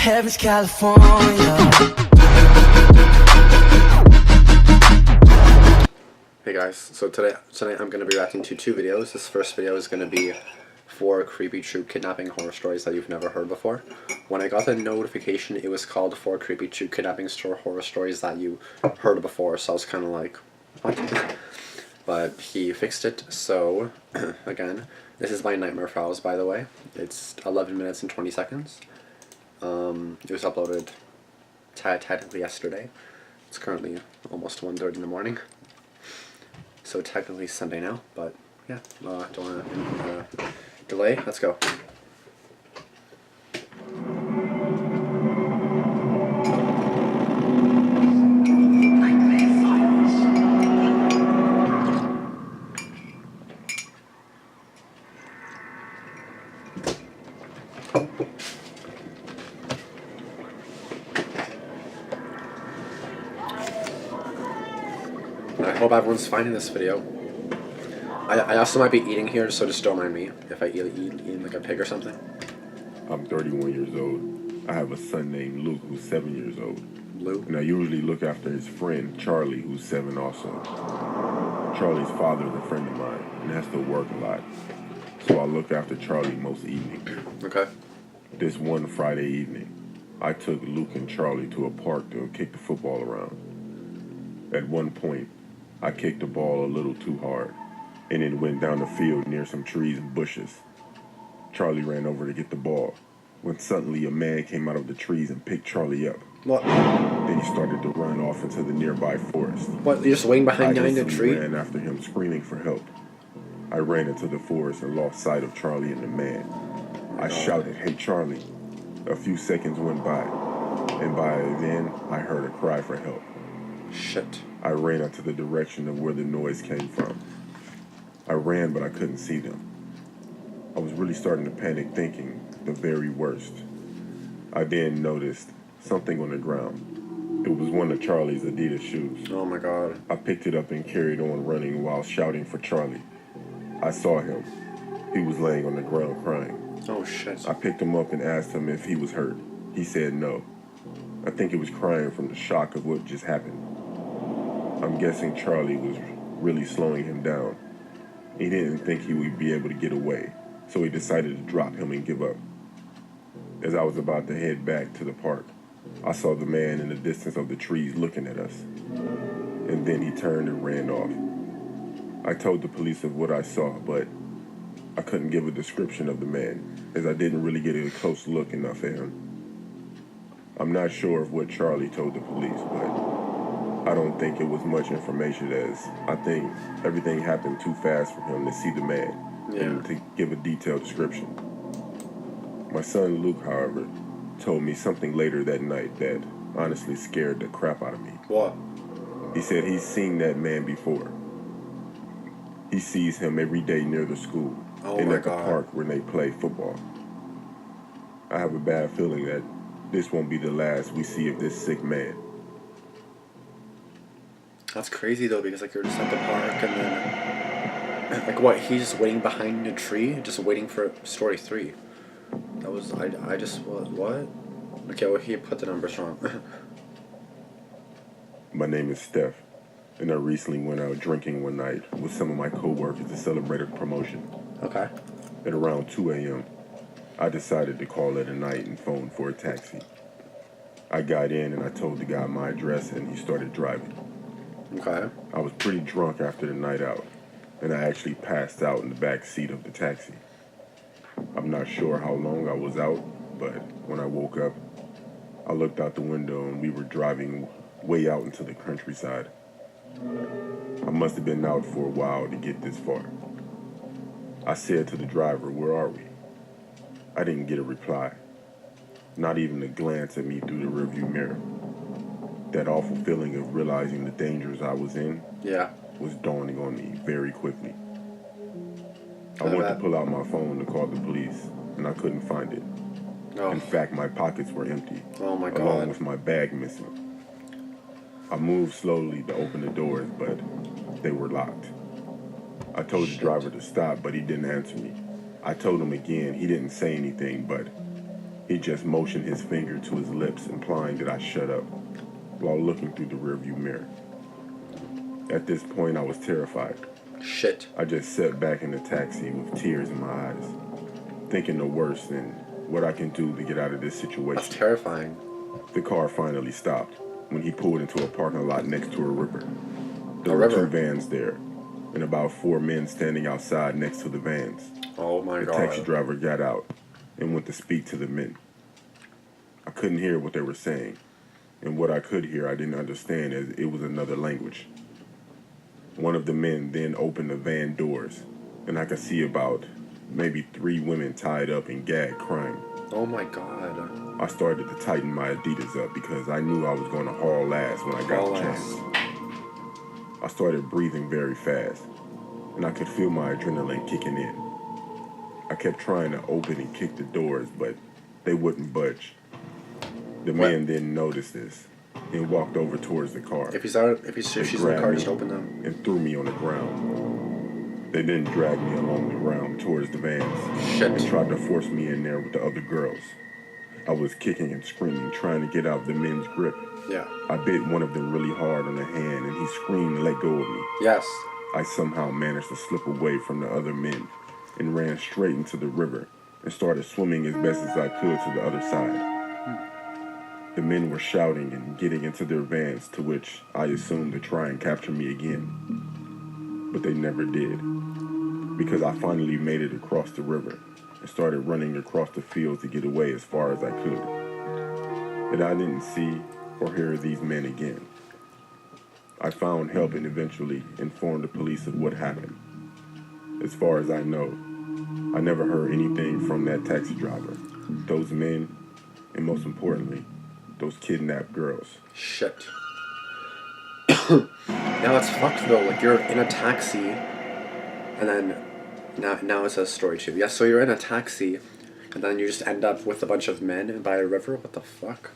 Heaven's California. Hey guys, so tonight I'm going to be reacting to two videos. This first video is going to be 4 creepy true kidnapping horror stories that you've never heard before. When I got the notification, it was called 4 creepy true kidnapping horror stories that you heard before, so I was kind of like, what? But he fixed it, so again, this is my Nightmare Files, by the way. It's 11 minutes and 20 seconds. It was uploaded technically yesterday. It's currently almost 1:30 in the morning. So technically Sunday now, but yeah, don't want to delay. Let's go. I hope everyone's fine in this video. I also might be eating here, so just don't mind me if I eat like a pig or something. I'm 31 years old. I have a son named Luke who's 7 years old. Luke? And I usually look after his friend Charlie, who's 7 also. Charlie's father is a friend of mine and has to work a lot, so I look after Charlie most evenings. Okay. This one Friday evening, I took Luke and Charlie to a park to kick the football around. At one point, I kicked the ball a little too hard, and it went down the field near some trees and bushes. Charlie ran over to get the ball, when suddenly a man came out of the trees and picked Charlie up. What? Then he started to run off into the nearby forest. What, you're just waiting behind I the tree? ran after him, screaming for help. I ran into the forest and lost sight of Charlie and the man. I shouted, "Hey, Charlie." A few seconds went by, and by then, I heard a cry for help. Shit. I ran into the direction of where the noise came from. I ran, but I couldn't see them. I was really starting to panic, thinking the very worst. I then noticed something on the ground. It was one of Charlie's Adidas shoes. Oh my god. I picked it up and carried on running while shouting for Charlie. I saw him. He was laying on the ground crying. Oh shit. I picked him up and asked him if he was hurt. He said no. I think he was crying from the shock of what just happened. I'm guessing Charlie was really slowing him down. He didn't think he would be able to get away, so he decided to drop him and give up. As I was about to head back to the park, I saw the man in the distance of the trees looking at us, and then he turned and ran off. I told the police of what I saw, but I couldn't give a description of the man, as I didn't really get a close look enough at him. I'm not sure of what Charlie told the police, but I don't think it was much information, as I think everything happened too fast for him to see the man and to give a detailed description. My son Luke, however, told me something later that night that honestly scared the crap out of me. What? He said he's seen that man before. He sees him every day near the school and at the park when they play football. I have a bad feeling that this won't be the last we see of this sick man. That's crazy though, because like you're just at the park and then like what, he's just waiting behind a tree, just waiting for story 3. That was I just what? Okay, well he put the numbers wrong. My name is Steph, and I recently went out drinking one night with some of my co-workers to celebrate a promotion. Okay. At around 2 a.m., I decided to call it a night and phone for a taxi. I got in and I told the guy my address and he started driving. Okay. I was pretty drunk after the night out, and I actually passed out in the back seat of the taxi. I'm not sure how long I was out, but when I woke up, I looked out the window and we were driving way out into the countryside. I must have been out for a while to get this far. I said to the driver, "Where are we?" I didn't get a reply, not even a glance at me through the rearview mirror. That awful feeling of realizing the dangers I was in was dawning on me very quickly. I went to pull out my phone to call the police, and I couldn't find it. Oh. In fact, my pockets were empty, Oh my god. along with my bag missing. I moved slowly to open the doors, but they were locked. I told the driver to stop, but he didn't answer me. I told him again, he didn't say anything, but He just motioned his finger to his lips, implying that I shut up, while looking through the rearview mirror. At this point, I was terrified. Shit. I just sat back in the taxi with tears in my eyes, thinking the worst and what I can do to get out of this situation. That's terrifying. The car finally stopped when he pulled into a parking lot next to a river. There A were river? 2 vans there, and about 4 men standing outside next to the vans. Oh my The god. taxi driver got out and went to speak to the men. I couldn't hear what they were saying, and what I could hear I didn't understand as it was another language. One of the men then opened the van doors, and I could see about maybe 3 women tied up and gagged crying. Oh my god. I started to tighten my Adidas up because I knew I was going to haul ass when I got Haul the ass. chance. I started breathing very fast, and I could feel my adrenaline kicking in. I kept trying to open and kick the doors, but they wouldn't budge. The What? man didn't notice this and walked over towards the car If she's in the car, just open them. and threw me on the ground. They then dragged me along the ground towards the vans and Shit. tried to force me in there with the other girls. I was kicking and screaming, trying to get out of the men's grip. Yeah. I bit one of them really hard on the hand, and he screamed and let go of me. Yes. I somehow managed to slip away from the other men and ran straight into the river and started swimming as best as I could to the other side. The men were shouting and getting into their vans, to which I assumed to try and capture me again. But they never did, because I finally made it across the river and started running across the fields to get away as far as I could. And I didn't see or hear these men again. I found help and eventually informed the police of what happened. As far as I know, I never heard anything from that taxi driver, those men, and most importantly, those kidnapped girls. Shit. Now it's fucked though. Like you're in a taxi, and then now it says story 2. Yeah, so you're in a taxi, and then you just end up with a bunch of men by a river. What the fuck?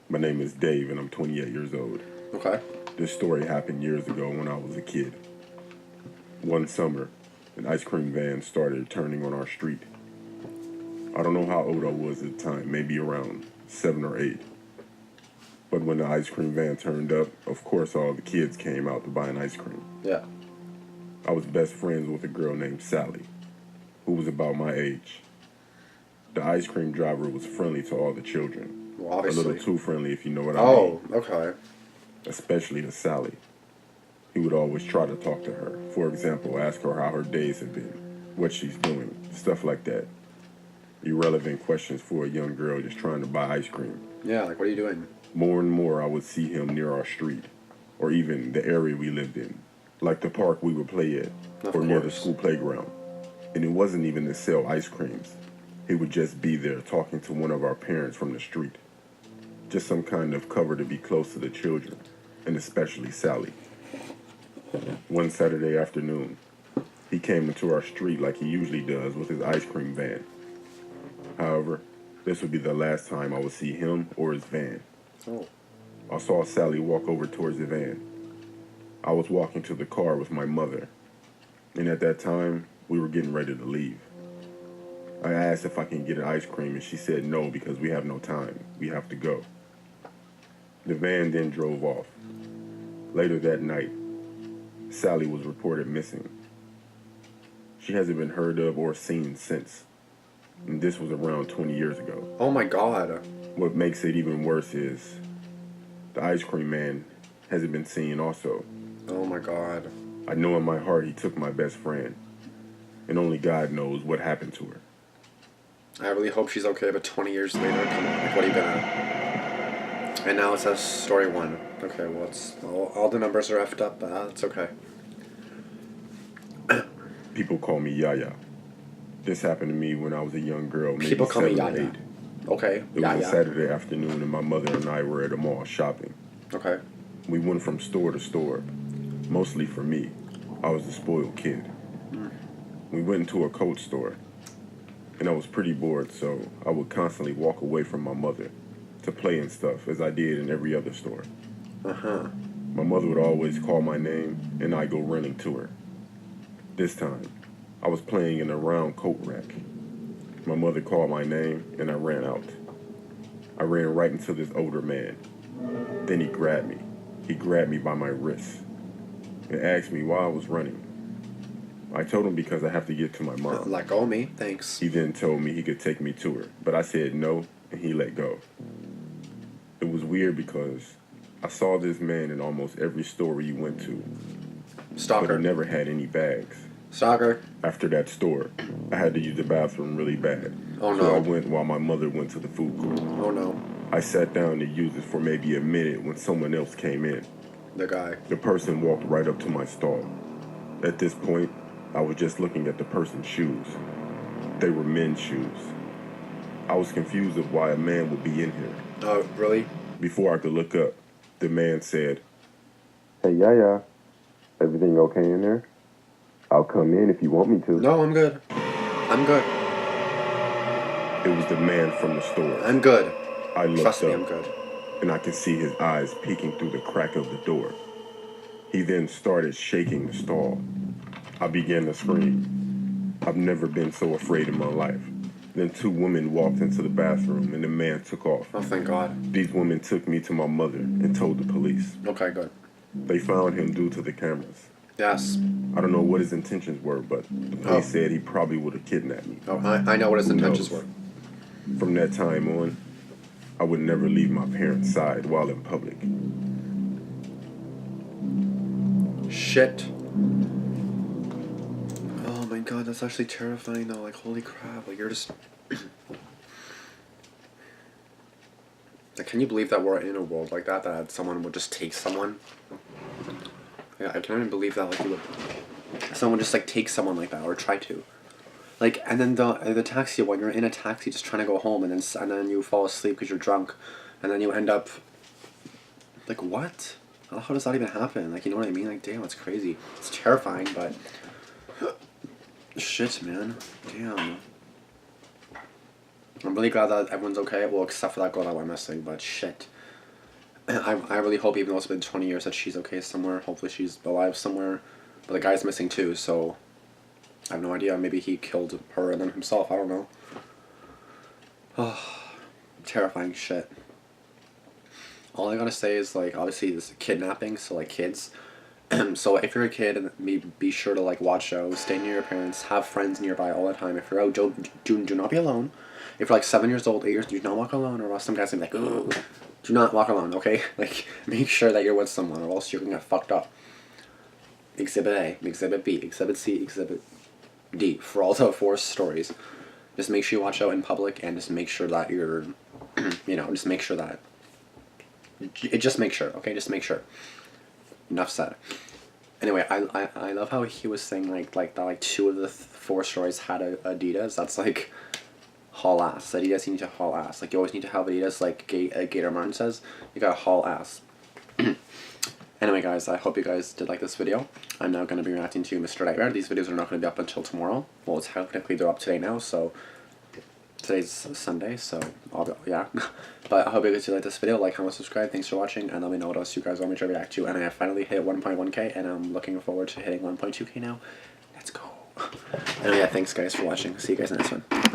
My name is Dave, and I'm 28 years old. Okay. This story happened years ago when I was a kid. One summer, an ice cream van started turning on our street. I don't know how old I was at the time, maybe around 7 or 8. But when the ice cream van turned up, of course all the kids came out to buy an ice cream. Yeah. I was best friends with a girl named Sally, who was about my age. The ice cream driver was friendly to all the children. Well, A obviously. little too friendly, if you know what I mean. Oh, okay. Especially to Sally. He would always try to talk to her. For example, ask her how her days have been, what she's doing, stuff like that. Irrelevant questions for a young girl just trying to buy ice cream. Yeah, like what are you doing? More and more I would see him near our street, or even the area we lived in, like the park we would play at, Of or near the course. school playground. And it wasn't even to sell ice creams. He would just be there talking to one of our parents from the street. Just some kind of cover to be close to the children, and especially Sally. One Saturday afternoon, he came into our street like he usually does with his ice cream van. However, this would be the last time I would see him or his van. Oh. I saw Sally walk over towards the van. I was walking to the car with my mother, and at that time, we were getting ready to leave. I asked if I can get an ice cream, and she said no because we have no time. We have to go. The van then drove off. Later that night, Sally was reported missing. She hasn't been heard of or seen since. And this was around 20 years ago. Oh my god. What makes it even worse is the ice cream man hasn't been seen also. Oh my god. I know in my heart he took my best friend. And only God knows what happened to her. I really hope she's okay, but 20 years later, come on, like what are you gonna... And now it says story 1. Okay, well it's... All the numbers are effed up, but it's okay. People call me Yaya. This happened to me when I was a young girl, maybe People call me 7 or Yaya. 8. Okay, It was yeah, a yeah. Saturday afternoon and my mother and I were at a mall shopping. Okay. We went from store to store, mostly for me. I was the spoiled kid. We went into a coat store, and I was pretty bored, so I would constantly walk away from my mother to play and stuff, as I did in every other store. Uh-huh. My mother would always call my name, and I'd go running to her. This time, I was playing in a round coat rack. My mother called my name, and I ran out. I ran right into this older man. Then he grabbed me. He grabbed me by my wrist and asked me why I was running. I told him because I have to get to my mom. Let go of me, thanks. He then told me he could take me to her, but I said no, and he let go. It was weird because I saw this man in almost every store he went to, but Stalker. he never had any bags. Stalker. After that store, I had to use the bathroom really bad. Oh, So I no. went while my mother went to the food court. Oh no. I sat down to use it for maybe a minute when someone else came in. The guy. The person walked right up to my stall. At this point, I was just looking at the person's shoes. They were men's shoes. I was confused of why a man would be in here. Oh, really? Before I could look up, the man said, "Hey, Yaya, everything okay in there? I'll come in if you want me to." No, I'm good. I'm good. It was the man from the store. I'm good. I looked Trust me, up, I'm good. and I could see his eyes peeking through the crack of the door. He then started shaking the stall. I began to scream. I've never been so afraid in my life. Then two women walked into the bathroom, and the man took off. Oh, thank God. These women took me to my mother and told the police. Okay, good. They found him due to the cameras. Yes. I don't know what his intentions were, but the police said he probably would have kidnapped me. Oh, I know what his intentions were. From that time on, I would never leave my parents' side while in public. Shit. Oh my God, that's actually terrifying though. Like, holy crap. Like, you're just... Like, can you believe that we're in a world like that? That someone would just take someone? Yeah, I can't even believe that. Like, you would... Someone just, like, take someone like that, or try to. Like, and then the taxi, when you're in a taxi just trying to go home, and then you fall asleep because you're drunk, and then you end up... Like, what? How does that even happen? Like, you know what I mean? Like, damn, it's crazy. It's terrifying, but... Shit, man. Damn. I'm really glad that everyone's okay, well, except for that girl that went missing, but shit. I really hope, even though it's been 20 years, that she's okay somewhere. Hopefully she's alive somewhere. But the guy's missing too, so... I have no idea. Maybe he killed her and then himself. I don't know. Oh, terrifying shit. All I gotta say is, like, obviously this is kidnapping, so, like, kids. So if you're a kid, be sure to, like, watch out, stay near your parents, have friends nearby all the time. If you're out, do not be alone. If you're, like, 7 years old, 8 years, do not walk alone, or else some guy's gonna be like, ooh, do not walk alone, okay? Like, make sure that you're with someone, or else you're gonna get fucked up. Exhibit A, Exhibit B, Exhibit C, Exhibit D, for all the 4 stories. Just make sure you watch out in public, and just make sure that you're, you know, just make sure that, just make sure, okay, just make sure. Enough said. Anyway, I love how he was saying, like that, like, 2 of the 4 stories had Adidas. That's, like, haul ass. Adidas, you need to haul ass. Like, you always need to have Adidas, like Gator Martin says, you gotta haul ass. Anyway, guys, I hope you guys did like this video. I'm now going to be reacting to Mr. Nightmare. These videos are not going to be up until tomorrow. Well, technically they're up today now, so today's Sunday, so yeah. But I hope you guys did like this video. Like, comment, subscribe. Thanks for watching, and let me know what else you guys want me to react to. And I have finally hit 1.1k, and I'm looking forward to hitting 1.2k now. Let's go. Anyway, yeah, thanks guys for watching. See you guys in the next one.